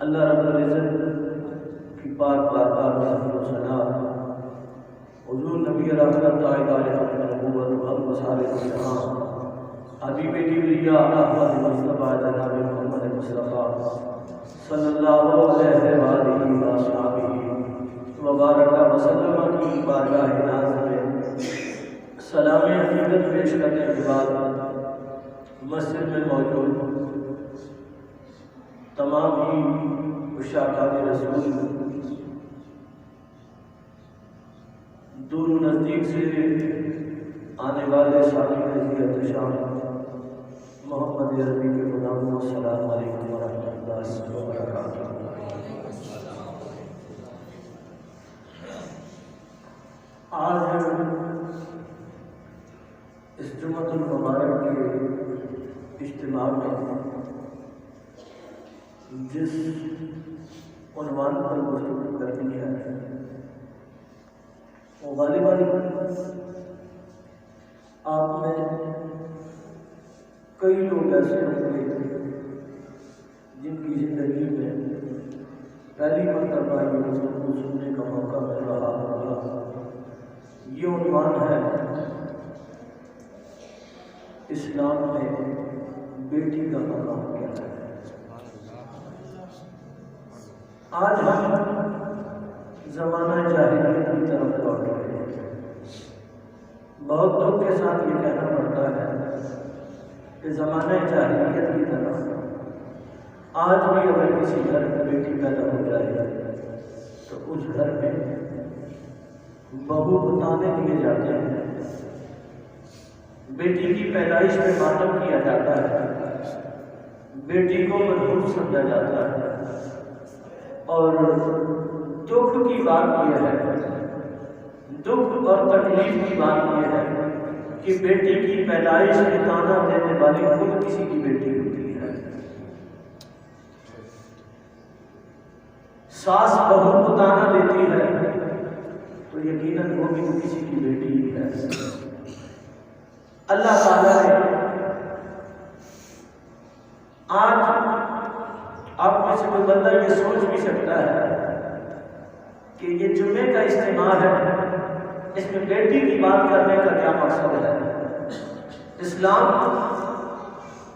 اللہ رب العزت کی پاک بارگاہ میں حمد و ثنا حضور نبی رحمت تاجدار نبوت و حق وسارے جہاں حبیب کبریا احمد مصطفیٰ جناب محمد مصطفیٰ صلی اللہ علیہ وآلہ وصحبہ وبارک وسلم کی بارگاہ ناز میں سلام عقیدت پیش کرنے کے بعد مسجد میں موجود تمام ہی عشاقان رسول دور و نزدیک سے آنے والے ساتھی عزیز شام محمد عربی کے غلاموں السلام علیکم ورحمۃ اللہ وبرکاتہ۔ آج اس جمعۃ المبارک کے اجتماع میں جس عنوان پر گفتگو کرنی ہے وہ غالباً آپ میں کئی لوگ ایسے ہوں گے جن کی زندگی میں پہلی مرتبہ یہ گفتگو سننے کا موقع مل رہا ہوگا۔ یہ عنوان ہے اسلام میں بیٹی کا مقام کیا ہے۔ آج ہم زمانہ جاہلیت کی طرف لوٹ رہے ہیں۔ بہت لوگ کے ساتھ یہ کہنا پڑتا ہے کہ زمانہ جاہلیت کی طرف آج بھی اگر کسی گھر میں بیٹی پیدا ہو جائے تو اس گھر میں بہو بتانے دیے جاتے ہیں، بیٹی کی پیدائش میں ماتم کیا جاتا ہے، بیٹی کو ملعون سمجھا جاتا ہے، اور دکھ کی بات یہ ہے، دکھ اور تکلیف کی بات یہ ہے کہ بیٹی کی پیدائش میں تانا دینے والی خود کسی کی بیٹی ہوتی ہے۔ ساس بہو کو تانا دیتی ہے تو یقیناً وہ بھی کسی کی بیٹی ہی ہے۔ اللہ تعالیٰ نے آج آپ میں سے کوئی بندہ یہ سوچ بھی سکتا ہے کہ یہ جمعے کا اجتماع ہے، اس میں بیٹی کی بات کرنے کا کیا مقصد ہے؟ اسلام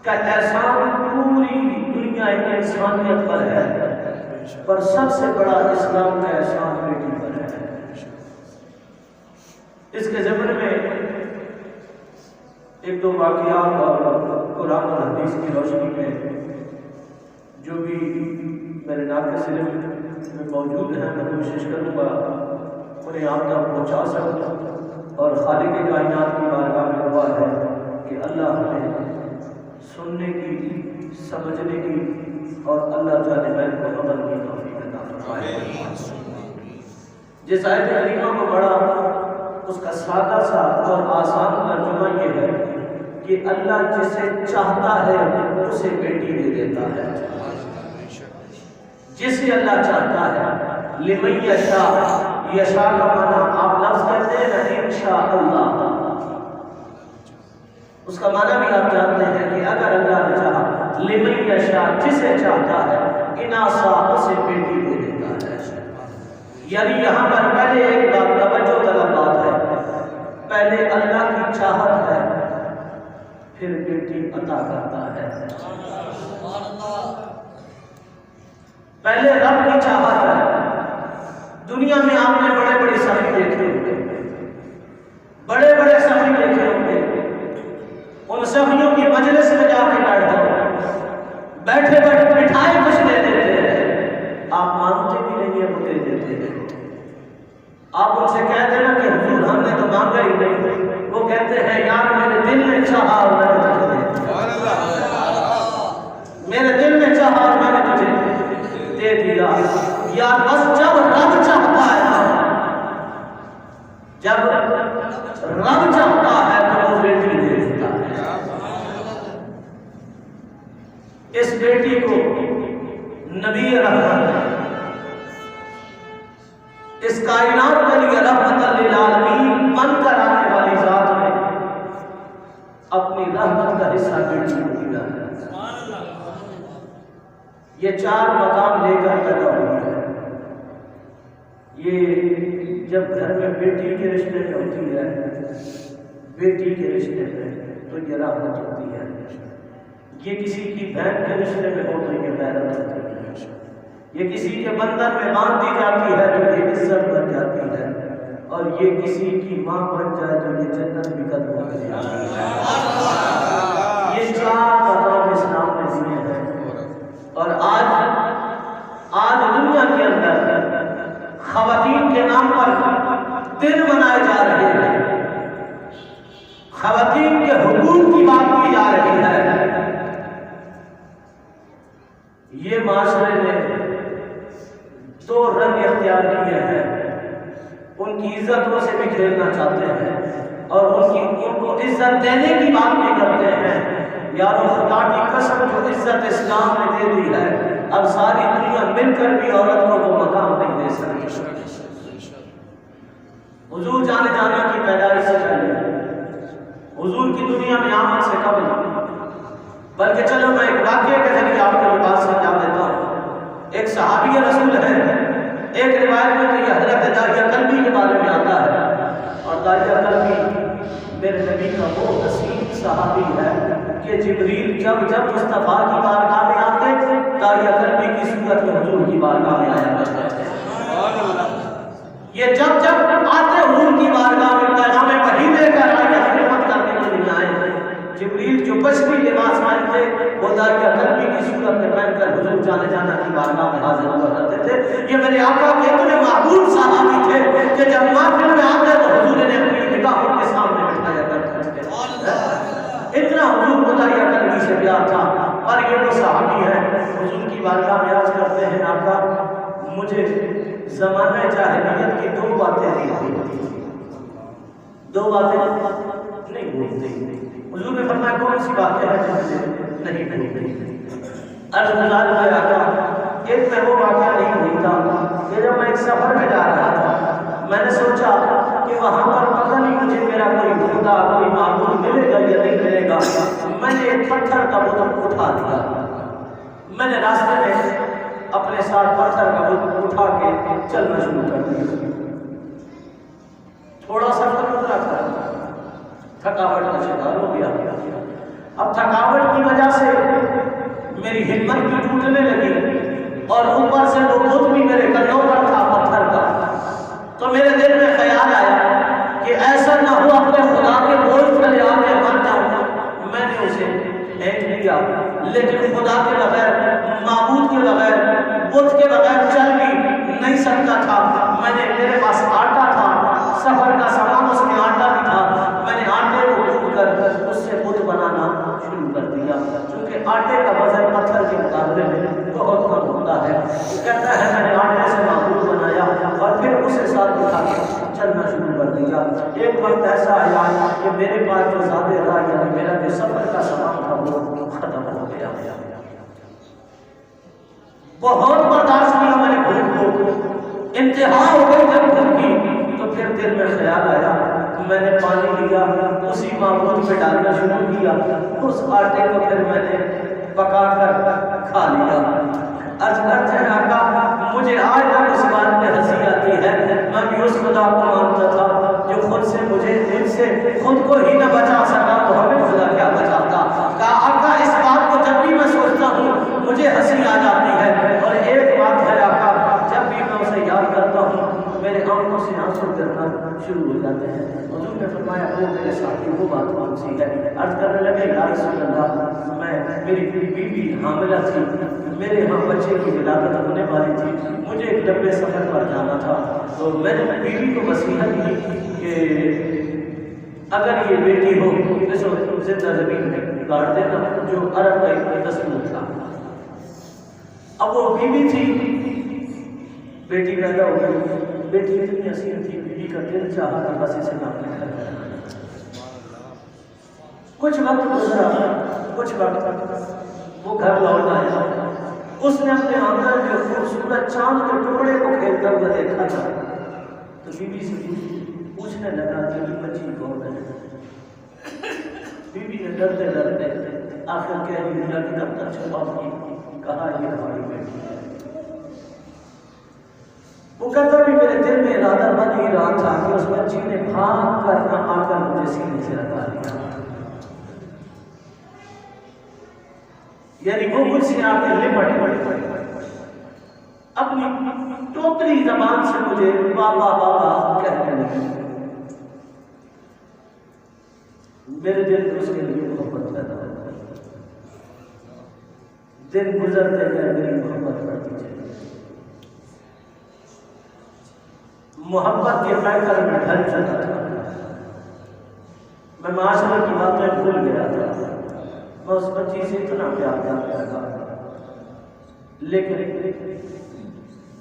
کا احسان پوری دنیا کی انسانیت پر ہے، پر سب سے بڑا اسلام کا احسان بیٹی پر ہے۔ اس کے ضمن میں ایک دو واقعات اور قرآن اور حدیث کی روشنی میں جو بھی میرے ناقص علم میں موجود ہیں میں کوشش کروں گا انہیں آپ تک پہنچا سکوں، اور خالق کائنات کی بارگاہ میں دعا ہے کہ اللہ ہمیں سننے کی، سمجھنے کی اور اللہ تعالی میں کو عمل کی توفیق عطا فرمائے۔ جس آیت کریمہ کو پڑھا اس کا سادہ سا اور آسان ترجمہ یہ ہے کہ اللہ جسے چاہتا ہے اسے بیٹی دے دیتا ہے، جسے اللہ چاہتا ہے۔ لمن یشاء، یشاء کا معنی آپ لفظ کہتے ہیں نا انشاءاللہ، اس کا معنی بھی آپ جانتے ہیں کہ اگر اللہ نے چاہا، لمن یشاء جسے چاہتا ہے، اناسا اسے بیٹی دے دیتا ہے۔ یعنی یہاں پر پہلے ایک بات توجہ طلب بات ہے، پہلے اللہ کی چاہت ہے پھر بیٹی عطا کرتا ہے۔ پہلے رب کی چاہت ہے۔ دنیا میں آپ نے بڑے بڑے سخی دیکھے ہوں گے، بڑے بڑے سخی دیکھے ہوں گے، ان سخیوں کی مجلس میں جا کے بیٹھو، بیٹھے بیٹھے مٹھائی کچھ دے دیتے ہیں، آپ مانگتے بھی نہیں ہیں وہ دے دیتے ہیں۔ آپ ان سے کہہ دینا کہ حضور ہم نے تو مانگا ہی نہیں، وہ کہتے ہیں یار میرے دل نے چاہا اور میں نے تجھے دے دیا، میرے دل نے چاہا اور میں نے تجھے دے دیا۔ یا بس جب رب چاہتا ہے، جب رب چاہتا ہے تو وہ بیٹی دے دیتا ہے۔ اس بیٹی کو نبی رحمت، اس کائنات کے لیے رحمت للعالمین بن کر آنے والی ذات نے اپنی رحمت کا حصہ بیٹی کو دیا ہے۔ یہ چار مقام لے کر پیدا ہوئی ہے۔ یہ جب گھر میں بیٹی کے رشتے میں ہوتی ہے، بیٹی کے رشتے میں، تو یہ رحمت ہوتی یہ کسی کی بہن کے رشتے میں ہو تو یہ غیرت ہوتی ہے، یہ کسی کے بندن میں باندھ دی جاتی ہے تو یہ عزت بن جاتی ہے، اور یہ کسی کی ماں بن جائے تو یہ جنت بھی قدم ہو جاتی ہے۔ یہ چار مقام اسلام میں دیے ہیں، اور آج دنیا کے اندر خواتین کے نام پر دن منائے جا رہے ہیں، خواتین کے حقوق کی بات کی جا رہی ہے۔ یہ معاشرے نے دو رنگ اختیار کیے ہیں، ان کی عزتوں سے بھی کھیلنا چاہتے ہیں اور ان کو عزت دینے کی بات بھی کرتے ہیں۔ یارو خدا کی قسم، جو عزت اسلام نے دے دی ہے، اب ساری دنیا مل کر بھی عورت کو وہ مقام نہیں دے سکتی۔ حضور جانا کی پیدائش سے پہلے، حضور کی دنیا میں آمد سے قبل، بلکہ چلو میں ایک واقعے کے ذریعے آپ کو یہ بات سمجھا دیتا ہوں۔ ایک صحابی رسول ہے، ایک روایت میں تو یہ حضرت داریہ کلبی کے بارے میں آتا ہے، اور داریہ کلبی میرے نبی کا وہ حسین صحابی ہے کہ جبریل جب مصطفیٰ کی بارگاہ میں آتے، داریہ کلبی کی صورت میں حضور کی بارگاہ میں آیا کرتے تھے۔ یہ جب آتے حضور کی بارگاہ میں پیغام وحی لے کر آئے، خدمت کرنے کے لیے آئے، جبریل جو بشری لباس پہنتے وہ داریہ کلبی کی صورت میں پہن کر حضور جانا کی بارگاہ میں حاضر ہوا کرتے تھے۔ یہ میرے آقا کے اتنے معبود صحابی تھے کہ جب محفل میں آتے تو حضور نے اپنی نگاہوں کے سامنے بٹھایا کرتے تھے۔ اتنا حضور کو داریہ کلبی سے پیار تھا، اور یہ وہ صحابی ہے، حضور کی بارگاہ میں عرض کرتے ہیں، آقا مجھے زمانہ جاہلیت کی دو باتیں نہیں ہوئی، دو باتیں نہیں ہوئی۔ حضور نے فرمایا کون سی باتیں ہیں جو مجھے نہیں ہوئی؟ عرض گزار ہے آقا، ایک میں وہ واقعہ نہیں ہوئی تھا کہ جب میں ایک سفر میں جا رہا تھا، میں نے سوچا کہ وہاں پر پتہ نہیں مجھے میرا کوئی خدا، کوئی معبود ملے گا یا نہیں ملے گا۔ میں نے ایک پتھر کا بت اٹھا دیا، میں نے راستے میں اپنے ساتھ پتھر کا بت اٹھا کے چلنا شروع کر دیا۔ تھوڑا سا گزرا تھا، تھکاوٹ کا شکار ہو گیا۔ اب تھکاوٹ کی وجہ سے میری ہمت بھی ٹوٹنے لگی، اور اوپر سے وہ بت بھی میرے کندھوں پر تھا پتھر کا۔ تو میرے دل میں خیال آیا کہ ایسا نہ ہو اپنے خدا کے بوجھ تلے آ کے مر جاؤں۔ میں نے اسے پھینک لیا، لیکن خدا کے بغیر، معبود کے بغیر، بت کے بغیر چل بھی نہیں سکتا تھا۔ میرے پاس آٹا تھا، سفر کا سامان اس میں آٹا بھی تھا، میں نے آٹے کو ڈوب کر اس سے بت بنانا شروع کر دیا، کیونکہ آٹے کا وزن پتھر کے مقابلے میں بہت کم ہوتا ہے۔ وہ کہتا ہے میں نے آٹے سے معبود بنایا اور پھر اسے ساتھ اٹھا کے چلنا شروع کر دیا۔ ایک وقت ایسا آیا کہ میرے پاس جو زیادہ رہا، یعنی میرا جو سفر کا سامان تھا وہ ختم ہو گیا۔ بہت برداشت کیا میں نے بھوک کو، انتہا ہو گئی جب بھوک کی، تو پھر دل میں خیال آیا، میں نے پانی لیا، اسی معبود پہ ڈالنا شروع کیا، اس آٹے کو پھر میں نے پکا کر کھا لیا۔ عرض کرتے ہیں آقا مجھے آج تک اس بات میں ہنسی آتی ہے، میں بھی اس خدا کو مانتا تھا جو خود سے مجھے دل سے خود کو ہی نہ بچا سکا تو ہمیں خدا کیا بچاتا۔ کہا آقا اس بات کو جب بھی میں سوچتا ہوں مجھے ہنسی آ جاتی ہے، اور ایک بات ہے آقا جب بھی میں اسے یاد کرتا ہوں میرے آنکھوں سے آنسو گرنا شروع ہو جاتے ہیں۔ حضور نے فرمایا وہ میرے ساتھی وہ بات کون سی ہے؟ عرض کرنے لگے یا رسول اللہ، میری بیوی حاملہ تھی، میرے ہاں بچے کی ولادت ہونے والی تھی، مجھے ایک لمبے سفر پر جانا تھا، تو میں نے بیوی کو وصیت کی کہ اگر یہ بیٹی ہو تو زندہ زمین میں گاڑ دینا، جو عرب کا ایک دستور تھا۔ اب وہ بیوی تھی، بیٹی پیدا ہو گئی، بیٹی اتنی حسین تھی، بیوی کا دل چاہا کہ بس اسے اپنے گھر میں رکھنا۔ کچھ وقت گزرا، کچھ وقت وہ گھر لوٹ آیا، اس نے اپنے آنگن میں خوبصورت چاند کے ٹکڑے کو کھیلتا ہوا دیکھا تھا، تو بیوی سے پوچھنے لگا کہ یہ بچی کون ہے؟ بیوی نے ڈرتے ڈرتے آخر کہہ دیا کہ کب تک چھپاؤ کی، کہا یہ ہماری بیٹی ہے۔ وہ کہتا بھی میرے دل میں ارادہ بن ہی رہا تھا کہ اس بچی نے بھاگ کر نہ آ کر مجھے سینے سے لگا لیا۔ یعنی وہ مجھ سے آ کے لپٹ اپنی ٹوکری زبان سے مجھے بابا بابا کہنے لگی. میرے دل میں اس کے لیے محبت پیدا ہو. دن گزرتے گئے میری محبت بڑھتی چلی. محبت کے پیکر میں ڈھل چکا تھا. میں معاشرے کی باتیں بھول گیا تھا. میں اس بچی سے اتنا پیار کرتا تھا. لیکن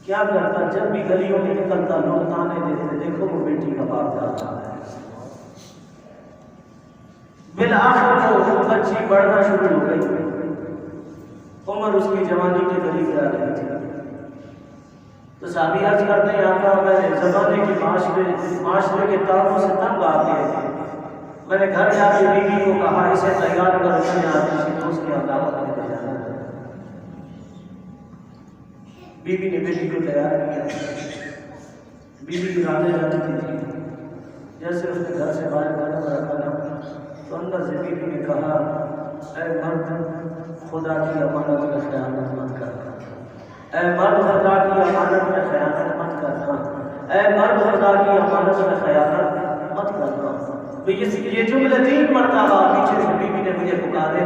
کیا کرتا، جب بھی گلیوں میں نکلتا لوگ تانے دیتے، دیکھو وہ بیٹی کا باپ جا رہا ہے. بالآخر وہ بچی بڑھنا شروع ہو گئی. عمر اس کی جوانی کے قریب جا رہی تھی. تو صحابی عرض کرتے ہیں آقا میں زمانے کی معاشرے کے تعلق سے تنگ آ گئے. میں نے گھر جا کے بیوی کو کہا اسے تیار کر میں آتی سی دوست کی عدالت میں لے جانا ہے. بیوی نے بیٹی کو تیار کیا. بیوی کی راتیں جاتی تھی. جیسے اس نے گھر سے باہر قدم رکھا نا تو اندر سے بیوی نے کہا اے مرد خدا کی امانت میں خیانت مت کرنا. اے مرد خدا کی امانت میں خیانت مت کرنا. اے مرد خدا کی امانت میں خیانت مت کرنا. یہ جملے 3 مرتبہ پیچھے سے بیوی نے مجھے پکارے.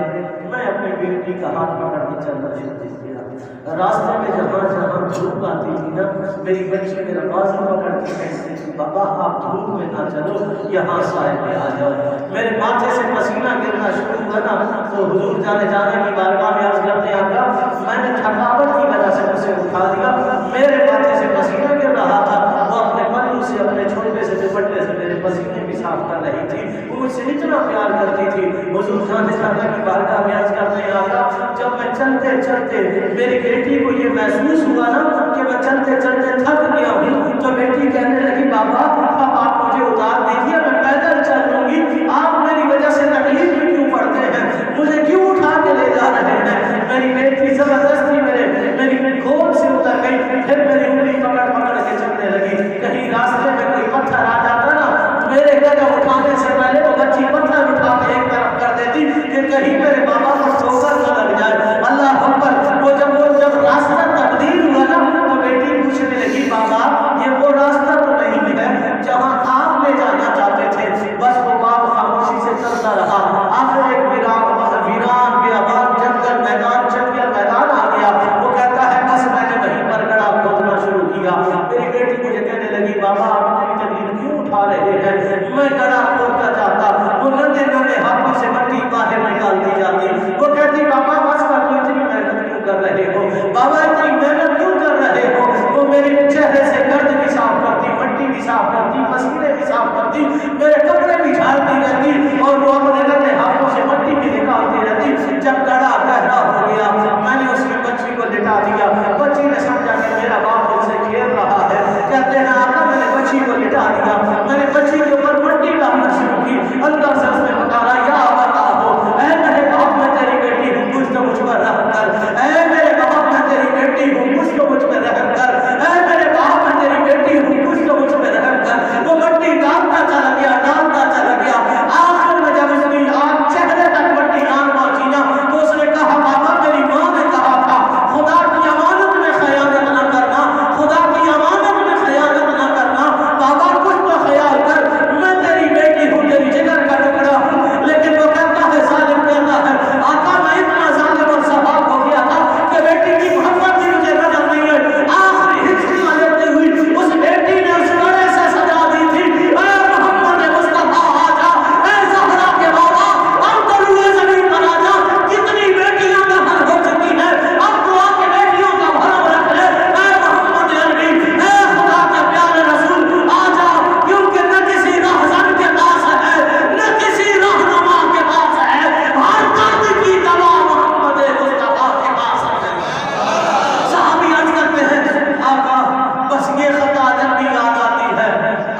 میں اپنی بیٹی کا ہاتھ پکڑ کے چلنا شروع کر دیا. راستے میں جہاں جہاں دھوپ آتی تھی نا میری بچی میرا بازو پکڑ کے کہتی تھی بابا آپ دھوپ میں نہ چلو یہاں سائے میں آ جاؤ. میرے ماتھے سے پسینہ گرنا شروع ہوا نا تو حضور جانے کی بارگاہ میں عرض کرتے ہیں آقا میں نے تھکاوٹ کی وجہ سے اسے اٹھا دیا. میرے ماتھے سے پسینہ گر رہا تھا. وہ اپنے پلو سے اپنے چھوٹے سے دوپٹے سے میرے پسینے بھی صاف کر رہی تھی. وہ مجھ سے اتنا پیار کرتی تھی. حضور جانے کی بارگاہ میں عرض کرتے ہیں آقا جب میں چلتے چلتے میری بیٹی کو یہ محسوس ہوا نا کہ میں چلتے چلتے تھک گیا ہوں تو بیٹی کہنے لگی بابا اب آپ مجھے اتار دیجیے میں پیدل چل لوں گی. آپ میری وجہ سے تکلیف میں کیوں پڑتے ہیں، مجھے کیوں اٹھا کے لے جا رہے ہیں. میری بیٹی زبردستی میری گود سے اتر گئی. پھر میری انگلی پکڑ پکڑ کے چلنے لگی. کہیں راستے میں کوئی پتھر آ جاتا نا میرے قدم اٹھانے سے پہلے وہ بچی پتھر اٹھا کے ایک طرف کر دیتی کہ کہیں میرے بابا کو ٹھوکر نہ لگ جائے. اللہ اکبر. وہ جب راستہ تبدیل ہوا نا تو بیٹی پوچھنے لگی بابا یہ وہ راستہ تو نہیں ہے جہاں آپ لے جانا چاہتے تھے. بس وہ باپ خاموشی سے چلتا رہا. آخر ایک ویران بیابان جنگل میدان چٹیل میدان آ گیا. وہ کہتا ہے بس میں نے وہیں پر گڑا کھودنا شروع کیا. میری بیٹی مجھے کہنے لگی بابا آپ میری تکلیف کیوں اٹھا رہے ہیں. میں گڑا کھودتا جاتا. وہ ننھے ننھے ہاتھوں سے مٹی باہر نکالتی جاتی. وہ کہتی بابا بس کر تو اتنی محنت کیوں کر رہے ہو، بابا اتنی محنت کیوں کر رہے ہو. وہ میرے چہرے سے گرد بھی صاف کرتی، مٹی بھی صاف کرتی، پسینے بھی صاف کرتی، میرے کپڑے بھی جھاڑتی رہتی اور وہ اپنے ننھے ہاتھوں سے مٹی بھی نکالتی رہتی. جب گڑا گہرا ہو گیا میں نے اس کی بچی کو لٹا دیا. بچی نے سمجھا کہ میرا باپ مجھ سے کھیل رہا ہے. کہتے ہیں آقا میں نے بچی کو لٹا دیا. میں نے بچی کے اوپر مٹی ڈالنا شروع کی. اندر سے اس نے پکارا یا بتا ہو اے میرے باپ میں تیری بیٹی ہوں کچھ تو مجھ پر رحم کر. اے میرے باپ میں تیری بیٹی ہوں کچھ تو مجھ پر رحم کر. اے میرے باپ میں تیری بیٹی ہوں کچھ تو مجھ پر رحم کر. وہ مٹی ڈالتا چلا گیا ڈالتا چلا گیا. آخر میں جب اس کی آنکھ چہرے تک مٹی آن پہنچی نا تو اس نے کہا بابا میری ماں نے کہا تھا خدا کی امانت میں خیانت نہ کرنا، خدا کی امانت میں خیانت نہ کرنا. بابا کچھ تو خیال کر. میں تیری بیٹی ہوں، تیری جگر کا ٹکڑا ہوں. لیکن وہ کہتا ہے ظالم کہتا ہے آقا میں اتنا ظالم اور سباق ہو گیا تھا کہ بیٹی کی محبت بھی مجھے نظر نہیں ہے. آخری ہچکیاں لیتے ہوئی اس بیٹی نے اس بڑے سے سجا دی تھی اے محمد مصطفیٰ آجا، اے زہرا کے بابا اب تو روئے زمین پر آجا. کتنی بیٹیاں دفن ہو چکی ہیں، اب تو آ کے بیٹیوں کا بھرم رکھ لے. اے محمد عربی، اے خدا کے پیارے رسول آجا. کیونکہ نہ کسی رہزن کے پاس ہے نہ کسی رہنما کے پاس ہے، ہر درد کی دوا محمد مصطفیٰ کے پاس ہے. صحابی عرض کرتے ہیں آقا بس یہ خطا جب بھی یاد آتی ہے،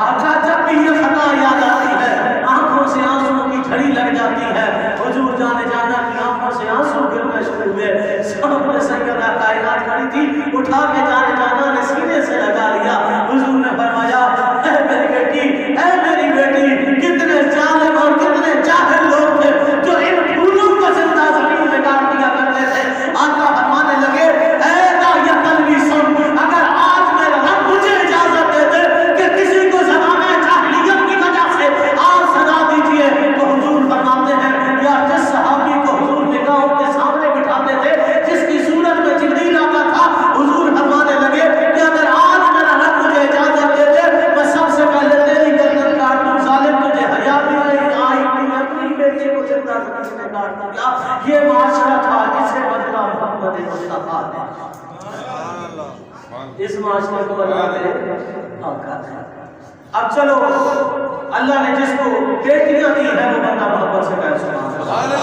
آقا جب بھی یہ خطا یاد آتی ہے آنکھوں سے آنسوں کی جھڑی لگ جاتی ہے. حضور جانے جانا کی آنکھوں سے آنسو گرنا شروع ہوئے. سامنے سیدہ کائنات کھڑی تھی، اٹھا کے جانے جانا نے سینے سے لگا لیا. حضور نے فرمایا اے میری بیٹی، اے میری بیٹی کتنے ظالم اور کتنے جاہل لوگ تھے جو ان پھولوں کو زندہ زمین میں کاٹ دیا کرتے تھے. معاشرہ تھا، اسے بدلا محمد مصطفیٰ نے، اس معاشرے کو بدلا آقا نے۔ اب چلو اللہ نے جس کو بیٹیاں دی ہے وہ بندہ محبت سے کہہ سبحان اللہ۔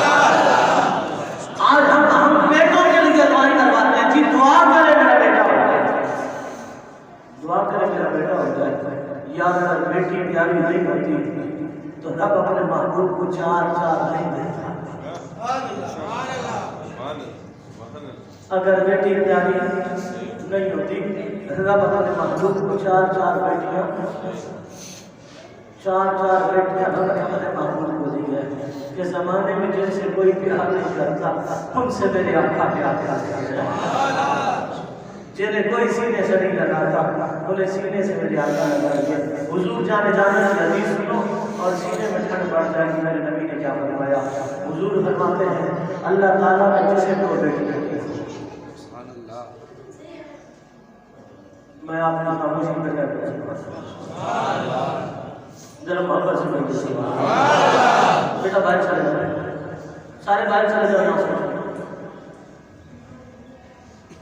آج ہم بیٹوں کے لیے دعائیں کرواتے ہیں، جی دعا کرے میرا بیٹا ہو جائے، دعا کرے میرا بیٹا ہو جائے۔ یا اگر بیٹی پیاری نہیں ہوتی تو رب اپنے محبوب کو چار نہیں دیتا۔ اگر بیٹی پیاری نہیں ہوتی رب اپنے محبوب کو چار بیٹیاں رب اپنے محبوب کو دی ہے کہ زمانے میں جن سے کوئی پیار نہیں کرتا ان سے میرے آقا پیار کرتا ہے، جنہیں کوئی سینے سے نہیں لگاتا انہیں سینے سے میرے آقا لگا دیا۔ حضور جانے کی حدیث سنو اور سینے میں ٹھنڈ بڑھ جائے گی۔ میرے نبی نے کیا فرمایا؟ حضور فرماتے ہیں اللہ تعالیٰ نے جسے دو بیٹی دیتی ہے، میں آپ کی خاموشی پہ کہتا ہوں ذرا محبت سے بیٹھے بیٹا باہر چلے جائے، سارے باہر چلے جاؤ یہاں سے۔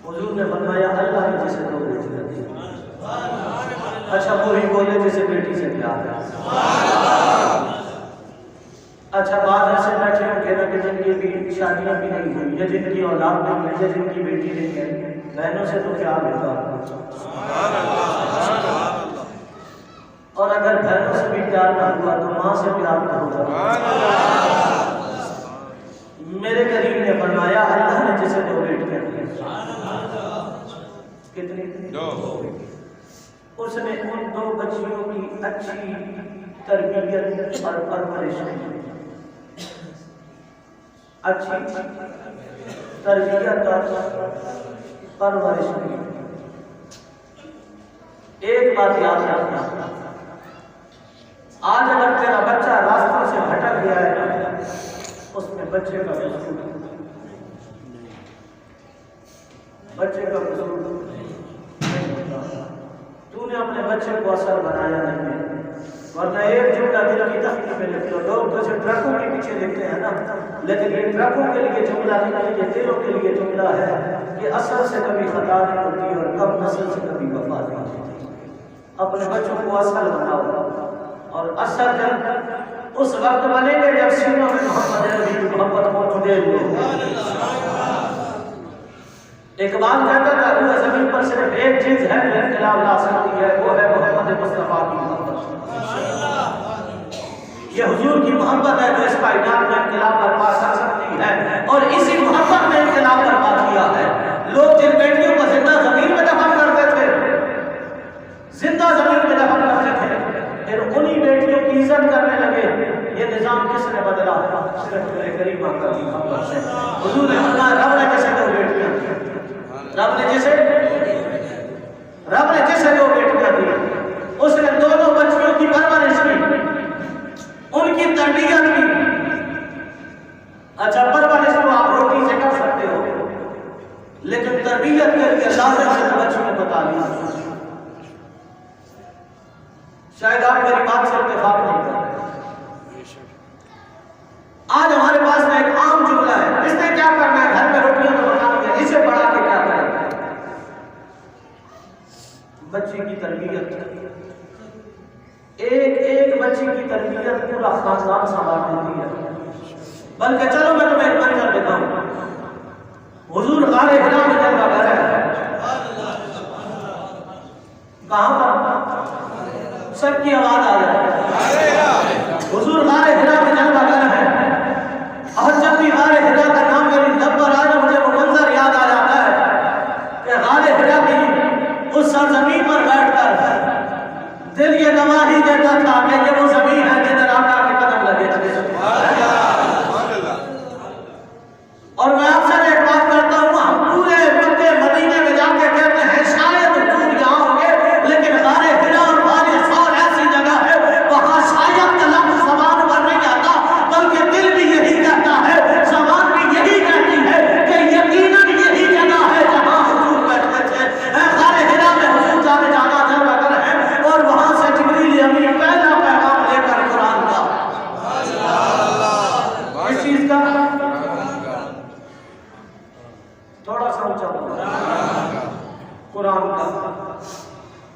حضور نے فرمایا اللہ نے جسے دو بیٹی دیتی ہے، اچھا وہی بولے جسے بیٹی سے پیار ہے۔ اچھا بعض ایسے بیٹھے ہوں کہنا کہ جن کی بھی شادیاں بھی نہیں ہوئی یا جن کی اولاد نہیں ہوئی یا جن کی بیٹی نہیں ہے، بہنوں سے تو پیار ہوتا ہے، اور اگر بہنوں سے بھی پیار نہ ہوا تو ماں سے پیار نہ ہوگا۔ میرے کریم نے فرمایا اللہ نے جسے دو بیٹیاں دی، کتنی؟ دو۔ اس نے ان دو بچیوں کی اچھی تربیت اور پرورش کی، اچھی تربیت اور پرورش کی۔ ایک بات یاد رکھنا، آج اگر تیرا بچہ راستوں سے بھٹک گیا ہے اس میں بچے کا قصور نہیں ہوتا، تو نے اپنے بچے کو اثر بنایا نہیں ہے، ورنہ ایک جملہ دل کی تختی میں لکھ لو۔ لوگ تو صرف ٹرکوں کے پیچھے دیکھتے ہیں نا، لیکن یہ ٹرکوں کے لیے جملہ نہیں، یہ دلوں کے لیے جملہ ہے کہ اثر سے کبھی خطا نہیں ہوتی اور کم نسل سے کبھی وفا نہیں ہوتی۔ اپنے بچوں کو اثر بناؤ، اور اثر جب اس وقت بنے گے جب سینوں میں محمد نبی کی محبت موجود ہو۔ اقبال کہتا تھا روح زمین پر صرف ایک چیز ہے جو انقلاب لا سکتی ہے، وہ ہے محمد مصطفیٰ کی محبت۔ یہ حضور کی محبت ہے جو اس کائنات میں انقلاب برپا کر سکتی ہے، اور اسی محبت نے انقلاب برپا کیا ہے۔ لوگ جن بیٹیوں کو زندہ زمین میں دفن کرتے تھے، زندہ زمین میں دفن کرتے تھے، پھر انہی بیٹیوں کی عزت کرنے لگے۔ یہ نظام کس نے بدلا؟ صرف میرے کریم آقا کی محبت سے۔ حضور نے فرمایا رب نے جیسے دو بیٹیاں دی، رب نے جیسے دو بیٹیاں دی، اس نے دونوں بچیوں کی پرورش کی، ان کی تربیت کی۔ اچھا پرورش تو آپ روٹی سے کر سکتے ہو، لیکن تربیت کے لیے لازم ہے بچوں کو تعلیم۔ شاید آپ میری بات سے اتفاق نہیں کرتے۔ آج ہمارے پاس میں ایک عام جملہ ہے، اس نے کیا کرنا ہے؟ گھر میں روٹیاں تو بنانی ہے، اسے بڑھا کے کیا کرے؟ بچے کی تربیت، ایک بچے کی تربیت پورا خاندان سنبھال لیتی ہے۔ بلکہ چلو میں تمہیں ایک منظر دیتا ہوں۔ حضور غار حرا میں جلوہ گر ہے، کہاں پر؟ سب کی آواز آ رہی ہے۔ حضور غار حرا میں جلوہ گر ہے، اور جب بھی غار حرا کا نام میری لب پر آ جائے مجھے وہ منظر یاد آ جاتا ہے کہ غار حرا کی اس سرزمین پر بیٹھ کر دل یہ گواہی دیتا تھا کہ یہ وہ زمین ہے جدھر آقا کے قدم لگے تھے۔ اور میں آپ سے ایک بات کرتا ہوں، ہم پورے مکے مدینے میں جا کے کہتے ہیں شاید حضور یہاں ہوں گے، لیکن غار حرا اور غار ثور ایسی جگہ تھوڑا سا اونچا بولو قرآن کا،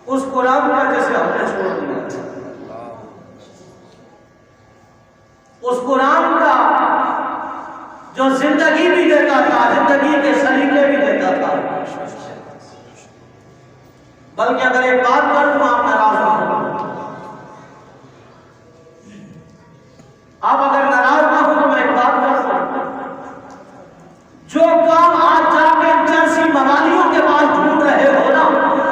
اس قرآن کا جسے ہم نے چھوڑ دیا، اس قرآن کا جو زندگی بھی دیتا تھا، زندگی کے سلیقے بھی دیتا تھا. بلکہ اگر ایک بات کر دوں آپ ناراض نہ ہو، آپ اگر ناراض نہ ہو تو میں ایک بات کر دوں، جو کام آج جا کے چرسی موالیوں کے پاس ڈھونڈ رہے ہو نا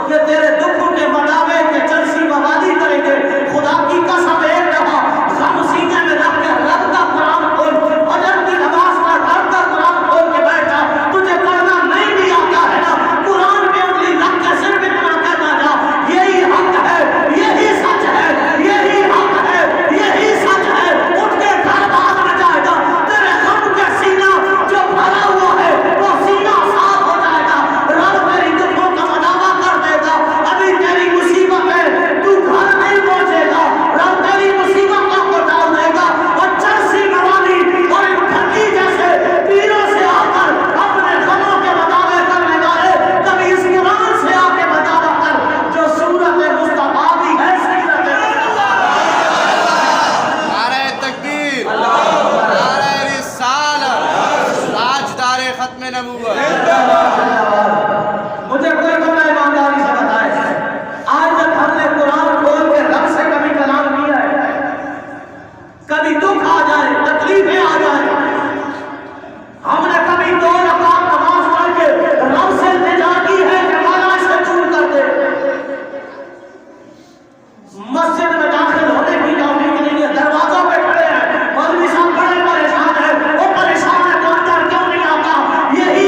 کہ تیرے دکھوں کے مناوے کے چرسی موالی کریں گے، خدا کی قسم ایک دفعہ غم سینے میں رکھ کے رب کا قرآن کھول، فجر کی نماز کا ڈر کا قرآن کھول کے بیٹھا، تجھے پڑھنا نہیں بھی آتا ہے نا، قرآن پہ انگلی رکھ کے صرف اتنا کہنا جا، یہی حق ہے، یہی سچ ہے، یہی حق ہے، یہی سچ ہے، اٹھ کے گھر باز میں جائے گا، تیرے غم کے سینہ جو بھرا ہوا ہے وہ سینہ صاف ہو جائے گا، رب تیری دکھوں کا مداوع کر دے گا. ابھی تیری مصیبت ہے، تو گھر نہیں پہنچے گا، رب تیری مصیبتوں کو ڈال دے گا. اور چرسی موالی اور ان ٹھگی جیسے پیروں سے آ کر اپنے غموں کے مداوع کرنے والے، کبھی اس قرآن سے آ کے مداوع کر جو سورت مصطفیٰ بھی ہے، سیرت نعرہ تکبیر، نعرہ رسالت، تاجدار ختم نبوت. مجھے کوئی بندہ ایمانداری سے بتائے آج تک ہم نے قرآن کھول کے رب سے کبھی کلام کیا ہے؟ کبھی دکھ آ جائے، تکلیفیں آ جائیں، ہم نے کبھی 2 رکعت نماز پڑھ کے رب سے التجا کی ہے کہ مولا اسے دور کر دے؟ مسجد میں داخل ہونے کی توفیق نہیں ہے، دروازوں پہ کھڑے ہیں، مولوی صاحب بڑے پریشان ہیں، وہ پریشان ہے تو اندر کیوں نہیں آتا؟ یہی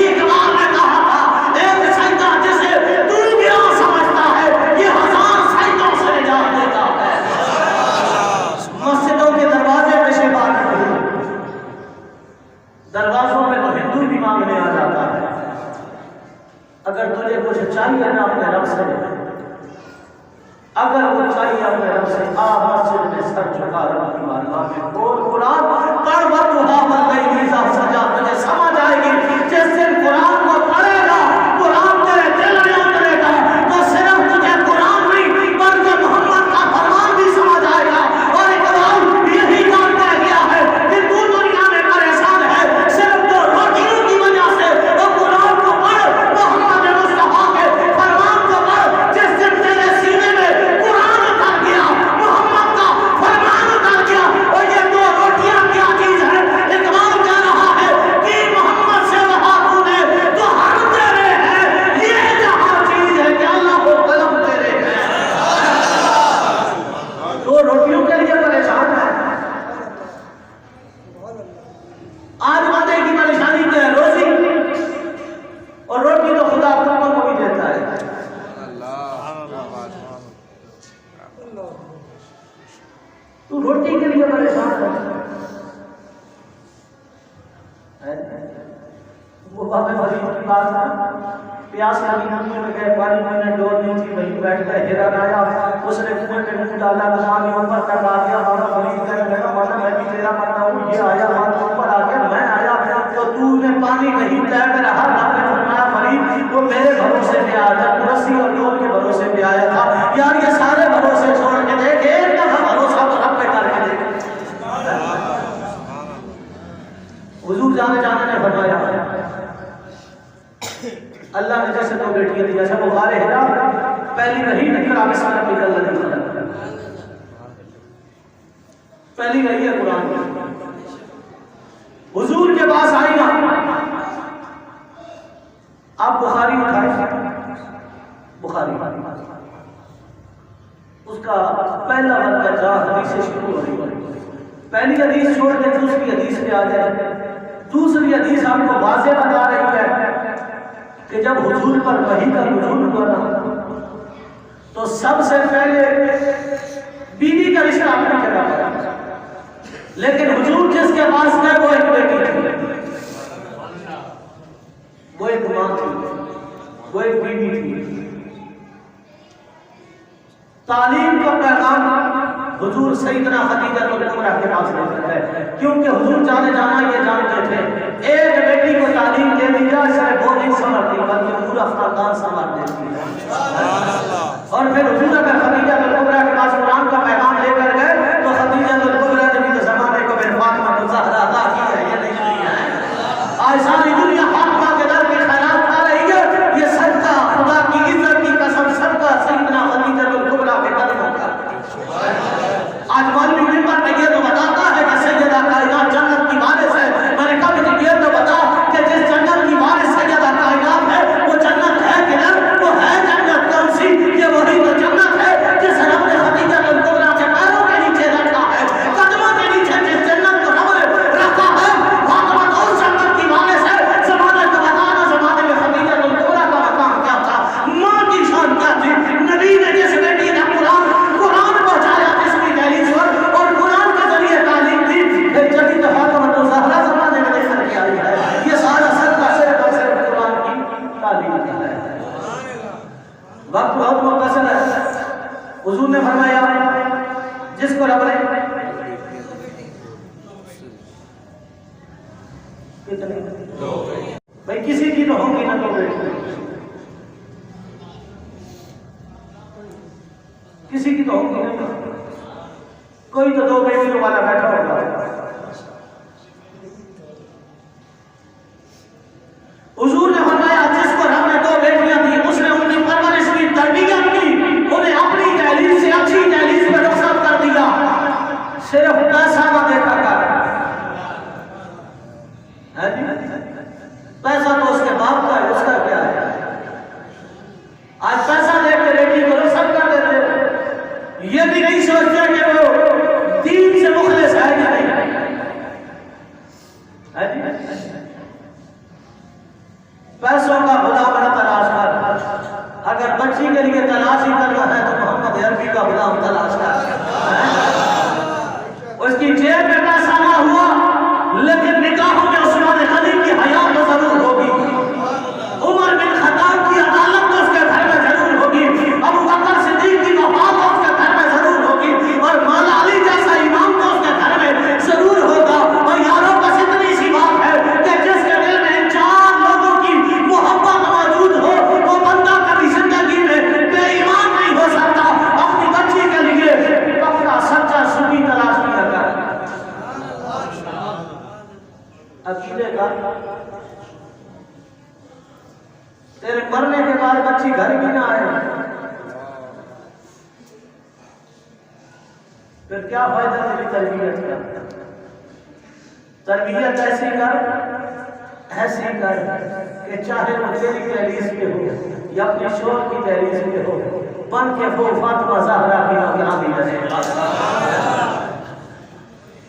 اقبال نے کہا تھا، ایک سجدہ جسے تو گیا سمجھتا ہے یہ 1000 سجدوں سے نجات دیتا ہے. مسجدوں کے دروازے پہ شیبہ نہیں، دروازوں میں تو ہندو بھی مانگنے آ جاتا ہے. اگر تجھے کچھ چاہیے نا اپنے رب سے، اگر وہ چاہیے اپنے رب سے، آ مسجد میں سر جھکا رب کی بارگاہ میں کھول قرآن پڑھ، وَدُّہَا وَاللَّيْلِ إِذَا سَجَىٰ، تجھے سمجھ آئے گی. جس دن قرآن کو پڑھے گا، قرآن تیرے دل میں اترے گا تو صرف تجھے قرآن نہیں بلکہ محمد کا فرمان بھی سمجھ آئے گا. اور اقبال یہی بات کہہ گیا ہے کہ تو دنیا میں پریشان ہے صرف 2 روٹیوں کی وجہ سے، وہ قرآن کو پڑھ، محمد مصطفیٰ کے فرمان کو پڑھ. جس دن تیرے سینے میں قرآن اتر گیا، محمد کا فرمان اتر گیا، اور یہ 2 روٹیاں کیا چیز ہے؟ اقبال کہہ رہا ہے کہ محمد سے وہاں تو نے تو ہم تیرے ہیں، یہ جہاں چیز ہے کہ اللہ کو قلم تیرے ہیں. 2 روٹیوں کے لیے پریشان ہے. آج بندے کی پریشانی کیا ہے؟ روزی، اور روٹی تو خدا کتوں کو بھی دیتا ہے. تو روٹی کے لیے پریشان ہے. وہ بابے فرید کی بات ہے، پیاس لگی کنویں میں گئے، پانی پینے ڈور نہیں تھی، وہیں بیٹھ گئے. ہرن آیا، اس نے کنویں میں منہ ڈالا، پانی اوپر تک آ گیا. بابا فرید کہنے لگا مولا میں بھی تیرا بندہ ہوں، یہ آیا ہاتھ اوپر آ گیا، میں آیا تو تو نے پانی نہیں پلایا. میرا ہر رب نے فرمایا فرید وہ میرے بھروسے پہ آ جا، تو رسی اور ڈور کے بھروسے پہ آیا تھا. یار یہ سارے بھروسے چھوڑ کے دیکھ، ایک دفعہ بھروسہ تو رب پہ کر کے دیکھ. حضور جانے نے فرمایا اللہ نے جیسے 2 بیٹیاں دی، جیسے بخار ہرا پہلی وہی نکل آگے سارا نکل لگی. پہلی وہی ہے قرآن. حضور کے پاس آئی نا، آپ بخاری اٹھائیں، بخاری اس کا پہلا ورقہ جہاں حدیث سے شروع ہو رہی ہے، پہلی حدیث چھوڑ کے دوسری حدیث پہ آ جائے. دوسری حدیث آپ کو واضح بتا رہی ہے کہ جب حضور پر وحی کا نزول ہوا نا تو سب سے پہلے بیوی کا رشتہ اپنی جگہ پر، لیکن حضور جس کے پاس گئے وہ ایک بیٹی تھی، وہ ایک ماں تھی، وہ ایک بیوی تھی. تعلیم کا پیغام حضور سیدنا خدیجہ کبریٰ کے پاس لے کر گئے، کیونکہ حضور جانا یہ جانتے تھے ایک بیٹی کو تعلیم دینی خدیجہ صرف وہ نہیں سنبھالتی بلکہ پورا خاندان سنبھال دیتی ہے. اور پھر حضور اگر خدیجہ الکبریٰ کے پاس قرآن کا پیغام لے کر گئے تو خدیجہ الکبریٰ نے بھی تو زمانے کو بن فاطمہ الزہرا عطا کی ہے. یہ نہیں کی ہے. آج ساری دنیا فاطمہ کے در کی خیرات کھا رہی ہے. یہ صدقہ خدا کی عزت کی قسم صدقہ سیدنا خدیجہ الکبریٰ کے قدموں کا. آج مولوی ممبر میں یہ تو بتاتا ہے کہ سیدہ کائنات جنت کی وارث ہے. میں نے کہا کہ یہ تو بتا کہ جس جنت کی وارث سیدہ کائنات ہے وہ جنت ہے کہ نہیں؟ وہ ہے جنت کون سی؟ یہ وہی تو جنت ہے جس رب نے خدیجہ الکبریٰ کے پیروں کے نیچے رکھا ہے, قدموں کے نیچے جس جنت کو رب نے رکھا ہے. فاطمہ تو اس جنت کی وارث ہے. زمانے کو بتانا زمانے میں خدیجہ الکبریٰ کا مقام کیا تھا, ماں کی شان کیا تھی. نبی نے جس بیٹی نے قرآن پہنچایا جس کی دہلیز پر اور قرآن کے ذریعے تعلیم دی, پھر جدید فاطمہ الزہرا زمانے میں لے کر کے آئی ہے. یہ سارا صدقہ صرف اور صرف قرآن کی تعلیم کا ہے. وقت بہت مختصر ہے. حضور نے فرمایا جس کو رب نے بھائی کسی کی تو ہوگی نہ تو کسی کی تو ہوگی نا, کوئی تو 2 بیٹیوں والا بیٹھا ہوگا. حضور نے فرمایا جس کو رب نے 2 بیٹیاں دی اس نے ان کی پرورش کی, تربیت کی, انہیں اپنی دہلیز سے اچھی دہلیز پہ رخصت کر دیا. صرف پیسہ نہ دیکھا کر. پیسہ تو اس کے باپ کا ہے, اس کا کیا ہے. آج پیسہ دے کے بیٹی کو رخصت کر دیتے ہو. یہ بھی نہیں سوچتے کہ وہ دین سے مخلص ہے کہ نہیں. پیسوں کا خدا بنا تلاش کر. اگر بچی کے لیے تلاش ہی کرنا ہے تو محمد عربی کا غلام تلاش کر. اس کی جیب میں پیسہ نہ ہوا لیکن نکاحوں میں عثمان غنی کی حیات تو ضرور ہوگی. عمر بن خطاب کی عدالت تو اس کے گھر میں ضرور ہوگی. ابو بکر صدیق کی وفات تو اس کے گھر میں ضرور ہوگی. اور مولا علی جیسا امام تو اس کے گھر میں ضرور ہوگا. اور یاروں بس اتنی سی بات ہے کہ جس کے دل میں ان 4 لوگوں کی محبت موجود ہو وہ بندہ کبھی زندگی میں بے ایمان نہیں ہو سکتا. اپنی بچی کے لیے پکا سچا سنی تلاش کیا کر. عقیدے کا تیرے مرنے کے بعد بچی گھر بھی نہ آئے پھر کیا فائدہ تیری تربیت کا. تربیت ایسی کر کہ چاہے وہ تیری دہلیز پہ ہو یا اپنے شوہر کی دہلیز پہ ہو, بن کے وہ فاطمہ زہرا کی نوکرانی رہے.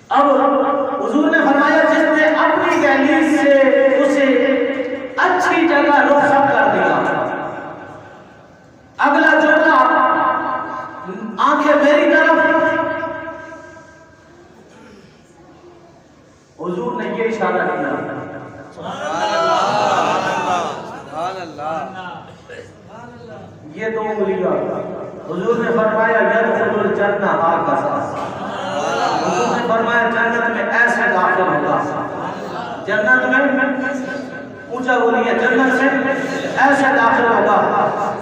اب حضور نے فرمایا جس نے اپنی دہلیز سے اسے اچھی جگہ رخصت کر دیا. اگلا جملہ آنکھیں میری طرف. حضور نے یہ اشارہ کیا. یہ 2 انگلیاں حضور نے فرمایا یدخل الجنہ ہکذا. حضور نے فرمایا جنت میں ایسے داخل ہوگا. جنت میں اونچا بولیے, جنت میں ایسے داخل ہوگا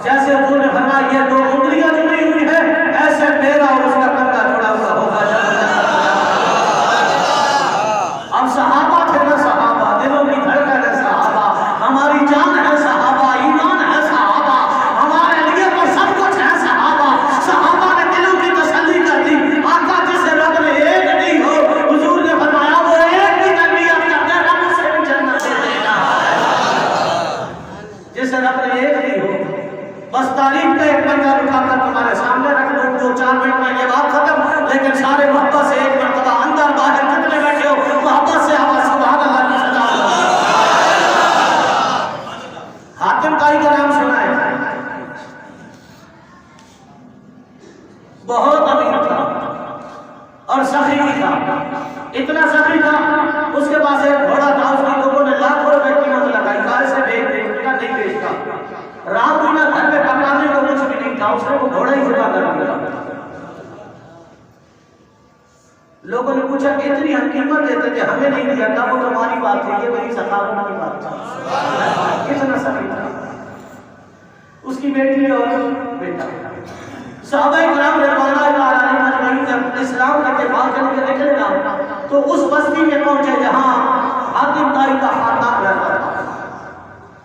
جیسے حضور نے فرمایا یہ 2 انگلیاں جڑی ہوئی ہے ایسے میرا اور اس کا کندھا جڑا ہوا ہوگا. اب صحابہ تھے نا, صحابہ دلوں کی دھڑکن ہے, صحابہ ہماری جان ہے, صحابہ ایمان ہے, صحابہ ہمارے لیے تو سب کچھ ہے. صحابہ نے دلوں کی تسلی کر دی. آقا جسے رب نے ایک نہیں ہو, حضور نے فرمایا وہ ایک کی تربیت کرتے رب اسے بھی جنت دے دے گا. جسے رب نے ایک نہیں ہو, بس تعریف کا ایک منظر اٹھا کر تمہارے سامنے رکھ دو. 2-4 منٹ میں یہ بات ختم, لیکن سارے محبت سے ایک مرتبہ اندر باہر کتنے بیٹھے ہو محبت سے آواز سبحان اللہ کی صدا. حاتم طائی کا نام سنا ہے, بہت امیر تھا اور سخی تھا. اتنا سخی تھا اس کے پاس ایک گھوڑا تھا. اس کی لوگوں نے لاکھوں روپے قیمت لگائی. کار سے بیچ دے, نہیں بیچتا. رات کو نہ گھر میں پکانے کو کچھ بھی نہیں تھا, اس نے وہ گھوڑا ہی ذبح کر دیا. لوگوں نے پوچھا کہ اتنی ہم قیمت دیتے تھے, ہمیں نہیں دیا. کہا وہ تمہاری بات ہے, یہ میری سخاوت کی بات ہے. صحابہ کرام رضوان اللہ علیہم اجمعین جب اسلام کے دفاع کے لیے نکلے نا تو اس بستی میں پہنچے جہاں حاتم طائی کا خاندان رہتا تھا.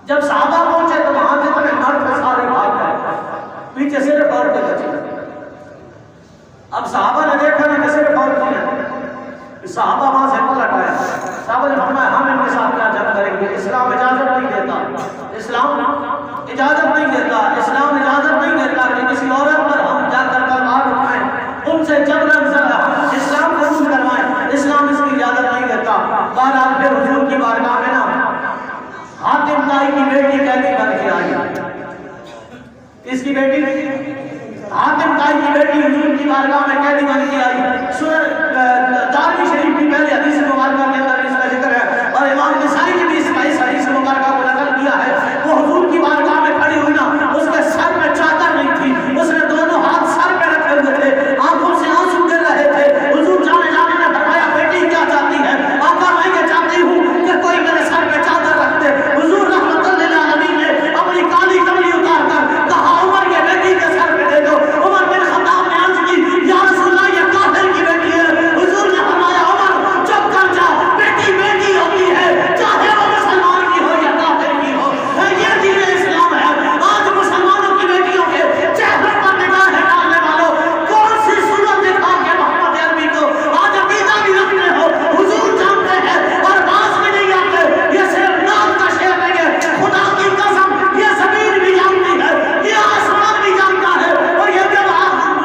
جب صحابہ پہنچے تو وہاں جتنے مرد سارے بھاگ گئے, پیچھے صرف عورتیں بچی. اب صحابہ نے دیکھا نا کہ صرف عورتیں ہیں, صحابہ وہاں سے پلٹ آئے. صحابہ نے فرمایا ہم ان کے ساتھ کیا جنگ کریں گے, اسلام اجازت نہیں دیتا, اسلام اجازت نہیں دیتا, اسلام اجازت نہیں دیتا کہ کسی عورت پر ہم جا کر تلوار اٹھائیں, ان سے جبرن اسلام قبول کروائیں, اسلام اس کی اجازت نہیں دیتا. بہرحال پھر حضور کی بارگاہ میں نا حاتم طائی کی بیٹی قیدی بن کے آئی. اس کی بیٹی حاتم طائی کی بیٹی حضور کی بارگاہ میں قیدی بن کے آئی. دارمی شریف کی پہلی حدیث مبارکہ کے اندر اس کا ذکر ہے اور امام نسائی نے بھی اس حدیث مبارکہ کو نقل کیا ہے. وہ حضور کی بارگاہ میں کھڑی ہوئی نا, اس کے سر میں چادر نہیں تھی, اس نے دونوں ہاتھ سر پہ رکھے ہوئے تھے, آنکھوں سے آنسو گر رہے تھے. حضور جانے جانے نے فرمایا بیٹی کیا چاہتی ہے؟ آقا میں یہ چاہتی ہوں کہ کوئی میرے سر پہ چادر رکھ دے. حضور رحمت اللہ للعالمین نے اپنی کالی کملی اتار کر کہا عمر یہ بیٹی کے سر پہ دے دو. عمر بن خطاب نے عرض کی یا رسول اللہ یہ کافر کی بیٹی ہے. حضور نے فرمایا عمر چپ کر جا, بیٹی بیٹی ہوتی ہے چاہے وہ مسلمان کی ہو یا کافر کی ہو. یہ دین اسلام ہے. آج مسلمانوں کی بیٹیوں کے چہرے پر نگاہیں ڈالنے والوں کون سی صورت دکھا کے محمد عربی کو آج عقیدہ بھی رکھنے ہو. حضور جانتے ہیں اور باز بھی نہیں آتے. یہ صرف نام کا شعر نہیں ہے, خدا کی قسم یہ زمین بھی جانتی ہے, یہ آسمان بھی جانتا ہے, اور یہ جب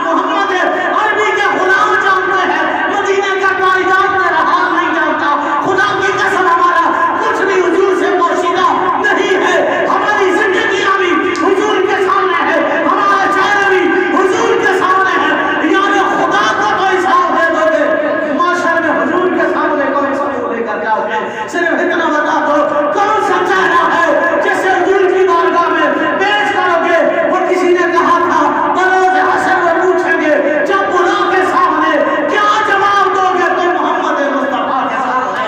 محمد عربی کے غلام جانتے ہیں مدینے کا قائدان میرا حال نہیں جانتا. خدا کی قسم ہمارا کچھ بھی حضور سے پوشیدہ نہیں ہے. ہماری زندگیاں بھی حضور کے سامنے ہے, ہمارا چہرہ بھی حضور کے سامنے ہے. یعنی خدا کو تو حساب دے دو گے, معاشر میں حضور کے سامنے کون سا منہ لے کر جاؤ گے؟ صرف اتنا بتا دو کون سا چہرہ ہے جسے حضور کی بارگاہ میں پیش کرو گے. وہ کسی نے کہا تھا بروز حشر وہ پوچھیں گے جب خدا کے سامنے کیا جواب دو گے تم محمد مصطفیٰ کے سامنے.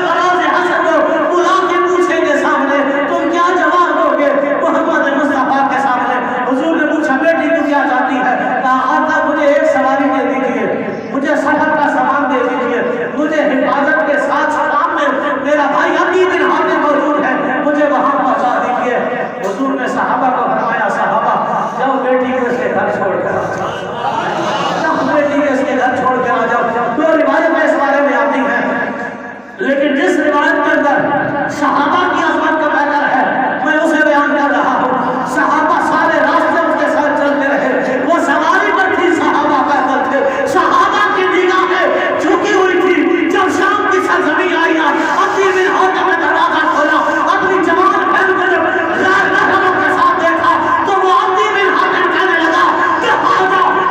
بروز حشر وہ خدا کے پوچھیں گے سامنے تم کیا جواب دو گے محمد مصطفیٰ کے سامنے. حضور نے پوچھا بیٹی تو کیا چاہتی ہے؟ کہا آقا مجھے ایک سواری دے دیجیے, مجھے سفر کا سامان دے دیجیے, مجھے حفاظت کے ساتھ سلام میں میرا بھائی عدی بن حاتم موجود ہے, مجھے وہاں پہنچا دیجیے. حضور نے صحابہ کو فرمایا صحابہ جاؤ بیٹی کو اس کے گھر چھوڑ کر آ جاؤ, جاؤ بیٹی کو اس کے گھر چھوڑ کر آ جاؤ. دو روایتیں اس بارے میں آتی ہیں, لیکن جس روایت کے اندر صحابہ کی عظمت کا بیان ہے میں اسے بیان کر رہا ہوں. صحابہ سارے راستے اس کے ساتھ چلتے رہے, وہ سواری پر تھی, صحابہ پیدل تھے. صحابہ کی نگاہیں جھکی ہوئی تھی. جب شام کی سرزمین آئی نا عدی بن حاتم نے دروازہ کھولا, اپنی جوان بہن کو جب غیر محرموں کے ساتھ دیکھا تو وہ عدی بن حاتم کہنے لگا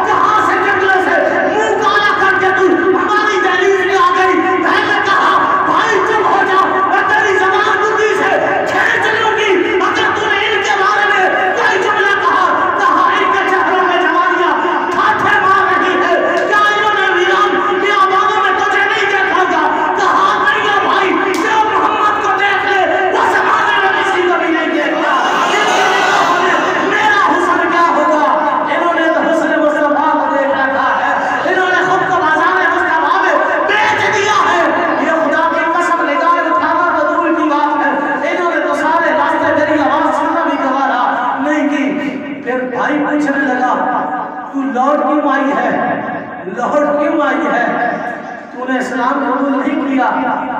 کہاں سے جنگلے سے منہ کالا کر کے تو ہماری دہلیز میں آ گئی. بہن نے کہا بھائی چپ ہو جا, میں تیری زبان بدی سے کھینچ لوں گی اگر تو نے ان کے بارے میں کوئی جملہ کہا. ان کے چہروں میں جوانیاں ٹھاٹھے مار رہی ہے, کیا انہوں نے ویران بیابانوں میں تجھے نہیں دیکھا گا؟ کہا نہیں ہے بھائی, جو محمد کو دیکھ لے وہ زمانے میں کسی کو بھی نہیں دیکھا. میرا حسن کیا ہوگا؟ انہوں نے تو حسن مصطفیٰ کو دیکھ رکھا ہے, انہوں نے خود کو بازار مصطفیٰ میں بیچ دیا ہے. یہ خدا کی قسم نگاہ اٹھانا تو دور کی بات ہے, انہوں نے تو سارے راستے میری آواز سننا بھی گوارا نہیں کی. پھر بھائی پوچھنے لگا تو لوٹ کیوں آئی ہے, لوٹ کیوں آئی ہے, تو نے اسلام قبول نہیں کیا؟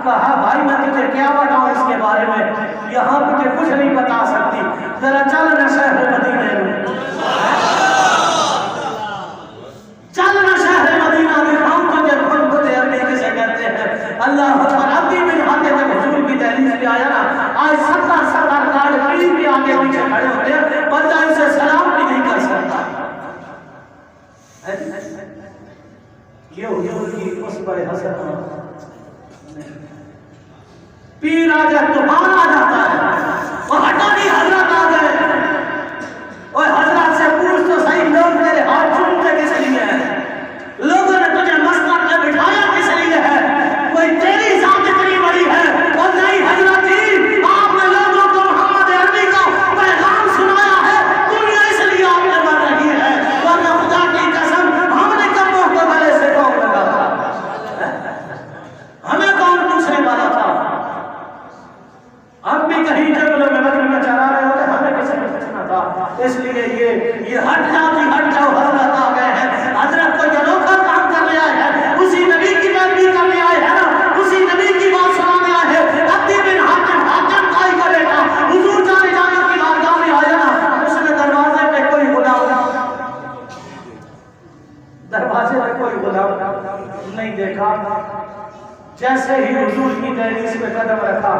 کہا بھائی میں تجھے کیا بتاؤں اس کے بارے میں, یہاں تجھے کچھ نہیں بتا سکتی, ذرا چل نہ شہر مدینے میں, چل نہ شہر مدینہ دکھاؤں تجھے محمد عربی کسے کہتے ہیں. اللہ اکبر. عدی بن حاتم جب حضور کی دہلیز میں آیا نا, آج 70 سردار پیر بھی آگے پیچھے کھڑے ہوتے ہیں, بندہ اسے سلام بھی نہیں کر سکتا. یہ حضور کی اس پر حسن پیر آ جائے طوفان آ جاتا ہے, اور ہٹانی حضرت آ گئے اس لیے یہ ہٹ جاؤ حضرت آ گئے ہیں، حضرت کو یہ نوکر کام کرنے آئے ہیں، اسی نبی کی پیروی کرنے آئے ہیں نا، اسی نبی کی بات سنانے آئے ہیں۔ عدی بن حاتم طائی کا بیٹا حضور جانے کی بارگاہ میں آیا نا، اس نے دروازے پہ کوئی غلام نہیں دیکھا، جیسے ہی حضور کی دہلیز پہ قدم رکھا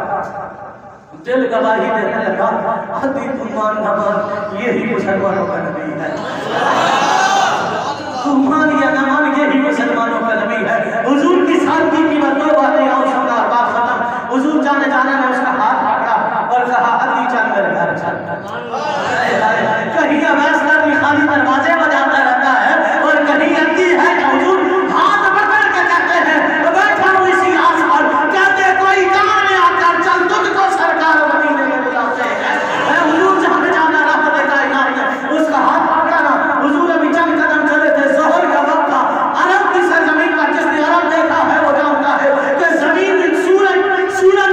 دل گواہی دینے لگا، عدی تم مان نہ مان یہی مسلمانوں کا نبی ہے، تم مان یا نہ مان یہی مسلمانوں کا نبی ہے۔ حضور کی سادگی کی دو باتیں اور سنا بات ختم۔ حضور جانے میں اس کا ہاتھ پکڑا اور کہا عدی چل میرے گھر چل، کہیں اویس نبی خالی دروازے بجاتا رہتا ہے اور کہیں عدی ہے کہ حضور ہاتھ پکڑ کے کہتے ہیں بیٹھا ہوں اسی آس پر، کہتے کوئی کام میں آ کر چل تجھ کو سرکار مدینے میں بلاتے ہیں۔ حضور جانا رحمت کائنات نے اس کا ہاتھ پکڑا نا، حضور ابھی چند قدم چلے تھے، ظہر کا وقت تھا، عرب کی سرزمین پر جس نے عرب دیکھا ہے وہ جانتا ہے کہ زمین سورج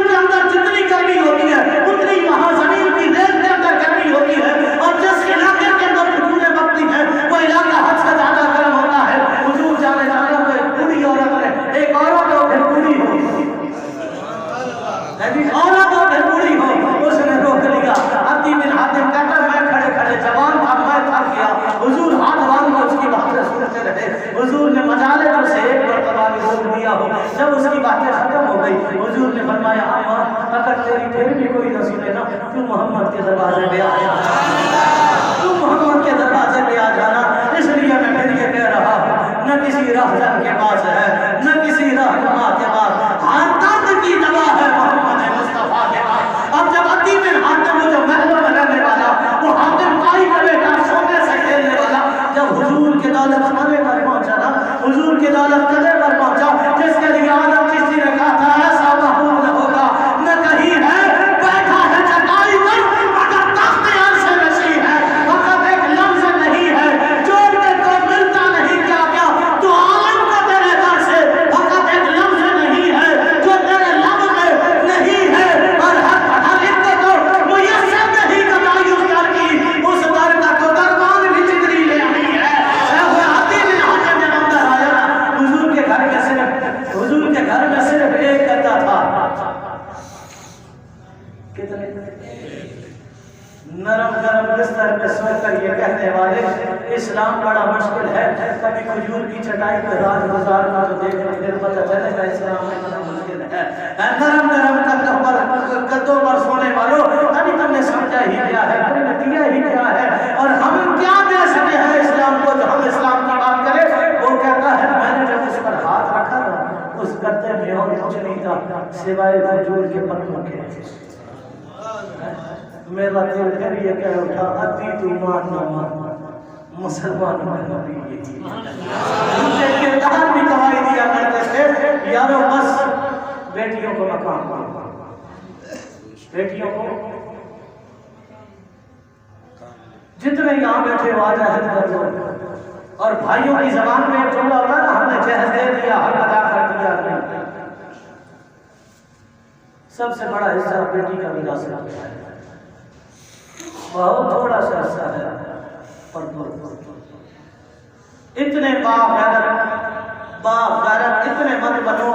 کے اندر جتنی گرمی ہوتی ہے اتنی وہاں زمین کی ریت کے اندر گرمی ہوتی ہے، اور جس علاقے کے اندر حضور وقتی ہے وہ علاقہ حد سے زیادہ گرم ہوتا ہے۔ حضور جانے تو ایک بوڑھی عورت نے، ایک عورت ہو پھر بوڑھی ہو، عورت ہو پھر بوڑھی ہو، اس نے روک لیا۔ عدی بن حاتم کہتا میں کھڑے جوان تھا، میں تھک گیا، حضور ہاتھ باندھ کر اس کی باتیں سنتے رہے۔ حضور نے مجالے پر سے ایک مرتبہ بھی روک دیا ہو، جب اس کی باتیں ختم ہو گئی حضور نے فرمایا اما اگر تیری پھر بھی کوئی نہ سنے نا تو محمد کے دروازے پہ آ جانا، تو محمد کے دروازے پہ آ جانا۔ اس لیے میں پھر یہ کہہ رہا ہوں نہ کسی راہزن کے پاس ہے نہ کسی رہنما کے پاس، ہر درد کی دوا ہے محمد مصطفیٰ کے پاس۔ اب جب عدی بن حاتم وہ جو محلوں میں رہنے والا وہ حاتم طائی کا بیٹا سونے سے کھیلنے والا جب حضور کے دولت خانے پر پہنچا نا، حضور کے دولت قدر پر پہنچا، جس کے لیے آدم کسی نے کہا تھا ایسا محبوب نہ ہوگا، نہ کہیں ہے بیٹھا ہے چٹائی پر مگر تخت عرش نشیں ہے، فقط ایک لفظ نہیں ہے جوڑنے کو ملتا نہیں کیا کیا تو عالم کو تیرے در سے، فقط ایک لفظ نہیں ہے جو تیرے لب میں نہیں ہے، اور ہر ایک کو تو میسر نہیں کمائی اس در کی، اس در کا تو دربان بھی جگری لے آئی ہے۔ عدی بن حاتم جب اندر آیا نا، حضور کے گھر میں صرف ایک گدا تھا، کتنے نرم گرم بستر پہ سو کر یہ کہنے والے اسلام بڑا مشکل ہے، کبھی کھجور کی چٹائی پہ رات گزارنا تو دیکھنا پھر پتہ چلے گا اسلام میں بڑا مشکل ہے۔ نرم گرم گدوں پر سونے والوں ابھی تم نے سمجھا ہی کیا ہے، تم نے دیا ہی کیا ہے، اور ہم کیا دے سکتے ہیں اسلام کو جو ہم اسلام کی بات کریں؟ وہ کہتا ہے میں نے جب اس پر ہاتھ رکھا نا اس گدے میں اور کچھ نہیں تھا سوائے کھجور کے پتوں کے، میرا دل پھر یہ کہہ اٹھا عدی تو مان نہ مان مسلمانوں کا نبی یہی ہے۔ کردار بھی گواہی دیا کرتے تھے یارو بس بیٹیوں کو مقام، بیٹیوں کو جتنے یہاں بیٹھے ہو آج عہد کر دو، اور بھائیوں کی زبان میں جملہ ہوتا نا ہم نے جہز دے دیا حق ادا کر دیا، سب سے بڑا حصہ بیٹی کا وراثت ہے، بہت تھوڑا سا حصہ ہے، اور اتنے باغیرت اتنے مت بنو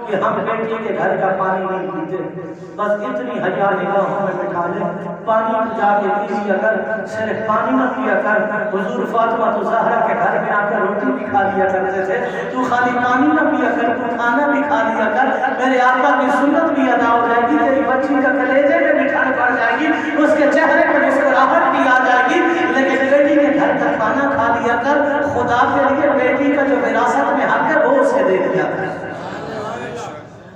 کہ ہم بیٹی کے گھر کا پانی نہیں پیتے، بس اتنی حیا نگاہوں میں بٹھا لیں پانی جا کے پی اگر صرف پانی نہ پیا کر، حضور فاطمہ تو زہرا کے گھر میں آ کر روٹی بھی کھا لیا کرتے تھے، تو خالی پانی نہ پیا کر تو کھانا بھی کھا لیا کر، میرے آقا کی سنت بھی ادا ہو جائے گی، تیری بچی کا کلیجے میں بھی ٹھنڈ پڑ جائے گی، اس کے چہرے پر مسکراہٹ بھی آ جائے گی، لیکن بیٹی کے گھر کا کھانا کھا لیا کر، خدا کے لیے بیٹی کا جو وراثت میں حق ہے وہ اسے دے دیا کر۔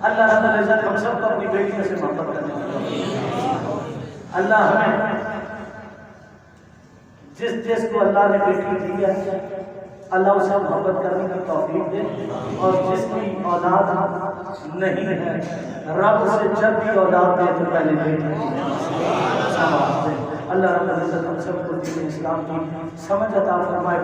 اللہ رب العزت ہم سب کو اپنی بیٹیوں سے محبت کرنے کی، اللہ ہمیں جس کو اللہ نے بیٹی دی ہے اللہ اسے محبت کرنے کی توفیق دے، اور جس کی اولاد نہیں ہے رب سے جب بھی اولاد دے تو پہلے بیٹی دے۔ اللہ رب العزت ہم سب کو دین اسلام کی سمجھ عطا فرمائے۔